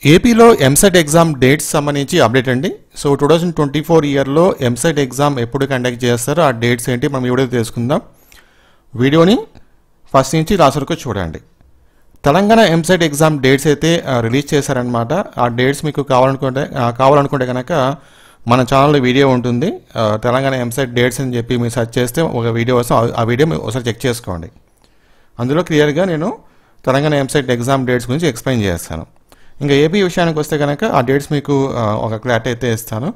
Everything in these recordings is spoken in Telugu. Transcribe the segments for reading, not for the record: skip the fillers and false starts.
ఏపీలో ఎంసెట్ ఎగ్జామ్ డేట్స్ సంబంధించి అప్డేట్ అండి. సో 2024 ఇయర్లో ఎంసెట్ ఎగ్జామ్ ఎప్పుడు కండక్ట్ చేస్తారో ఆ డేట్స్ ఏంటి మనం ఈ వీడియో తెలుసుకుందాం. వీడియోని ఫస్ట్ నుంచి లాస్ట్ వరకు చూడండి. తెలంగాణ ఎంసెట్ ఎగ్జామ్ డేట్స్ అయితే రిలీజ్ చేశారనమాట. ఆ డేట్స్ మీకు కావాలనుకుంటే కనుక మన ఛానల్లో వీడియో ఉంటుంది. తెలంగాణ ఎంసెట్ డేట్స్ అని చెప్పి మీరు సెర్చ్ చేస్తే ఒక వీడియో వస్తుంది. ఆ వీడియో మీరు ఒకసారి చెక్ చేసుకోండి. అందులో క్లియర్గా నేను తెలంగాణ ఎంసెట్ ఎగ్జామ్ డేట్స్ గురించి ఎక్స్ప్లెయిన్ చేస్తాను. ఇంకా ఏపీ విషయానికి వస్తే కనుక ఆ డేట్స్ మీకు ఒక క్లారిటీ అయితే ఇస్తాను.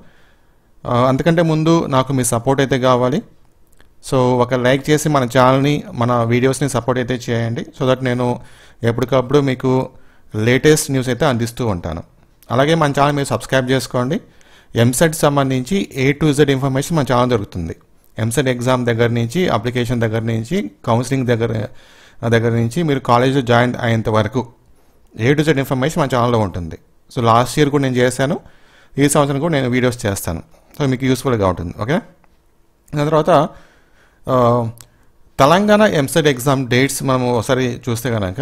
అంతకంటే ముందు నాకు మీ సపోర్ట్ అయితే కావాలి. సో ఒక లైక్ చేసి మన ఛానల్ని మన వీడియోస్ని సపోర్ట్ అయితే చేయండి. సో దట్ నేను ఎప్పటికప్పుడు మీకు లేటెస్ట్ న్యూస్ అయితే అందిస్తూ ఉంటాను. అలాగే మన ఛానల్ మీరు సబ్స్క్రైబ్ చేసుకోండి. ఎంసెట్ సంబంధించి A to Z ఇన్ఫర్మేషన్ మన ఛానల్ దొరుకుతుంది. ఎంసెట్ ఎగ్జామ్ దగ్గర నుంచి అప్లికేషన్ దగ్గర నుంచి కౌన్సిలింగ్ దగ్గర నుంచి మీరు కాలేజ్లో జాయిన్ అయ్యేంత వరకు A to Z ఇన్ఫర్మేషన్ మన ఛానల్లో ఉంటుంది. సో లాస్ట్ ఇయర్ కూడా నేను చేశాను, ఈ సంవత్సరం కూడా నేను వీడియోస్ చేస్తాను. సో మీకు యూస్ఫుల్గా ఉంటుంది. ఓకే, దాని తర్వాత తెలంగాణ ఎంసెట్ ఎగ్జామ్ డేట్స్ మనము ఒకసారి చూస్తే కనుక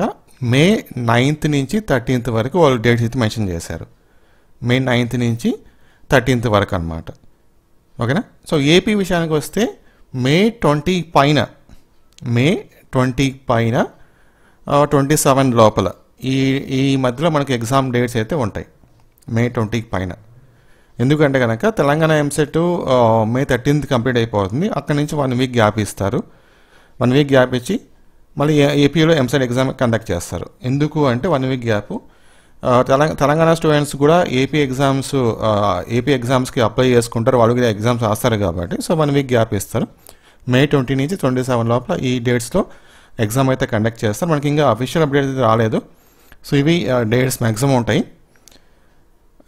May 9th నుంచి 13th వరకు వాళ్ళు డేట్స్ అయితే మెన్షన్ చేశారు. May 9th నుంచి 13th వరకు అనమాట. ఓకేనా. సో ఏపీ విషయానికి వస్తే May 20 పైన 27 లోపల ఈ మధ్యలో మనకి ఎగ్జామ్ డేట్స్ అయితే ఉంటాయి. May 20 పైన. ఎందుకంటే కనుక Telangana EAMCET May 13th complete అయిపోతుంది. అక్కడి నుంచి 1 వీక్ గ్యాప్ ఇస్తారు. 1 వీక్ గ్యాప్ ఇచ్చి మళ్ళీ ఏపీలో ఎంసెట్ ఎగ్జామ్ కండక్ట్ చేస్తారు. ఎందుకు అంటే 1 వీక్ గ్యాప్ తెలంగాణ స్టూడెంట్స్ కూడా ఏపీ ఎగ్జామ్స్కి అప్లై చేసుకుంటారు, వాళ్ళు కూడా ఎగ్జామ్స్ రాస్తారు కాబట్టి. సో 1 వీక్ గ్యాప్ ఇస్తారు. May 20 నుంచి 27 లోపల ఈ డేట్స్లో ఎగ్జామ్ అయితే కండక్ట్ చేస్తారు. మనకి ఇంకా అఫీషియల్ అప్డేట్ అయితే రాలేదు. సో ఇవి డేట్స్ మ్యాక్సిమం ఉంటాయి.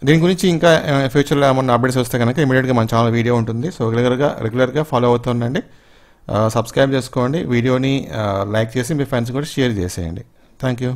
దీని గురించి ఇంకా ఫ్యూచర్లో ఏమన్నా అప్డేట్స్ వస్తే కనుక ఇమీడియట్గా మన ఛానల్ వీడియో ఉంటుంది. సో రెగ్యులర్గా ఫాలో అవుతుండండి. సబ్స్క్రైబ్ చేసుకోండి, వీడియోని లైక్ చేసి మీ ఫ్రెండ్స్ కూడా షేర్ చేసేయండి. Thank you.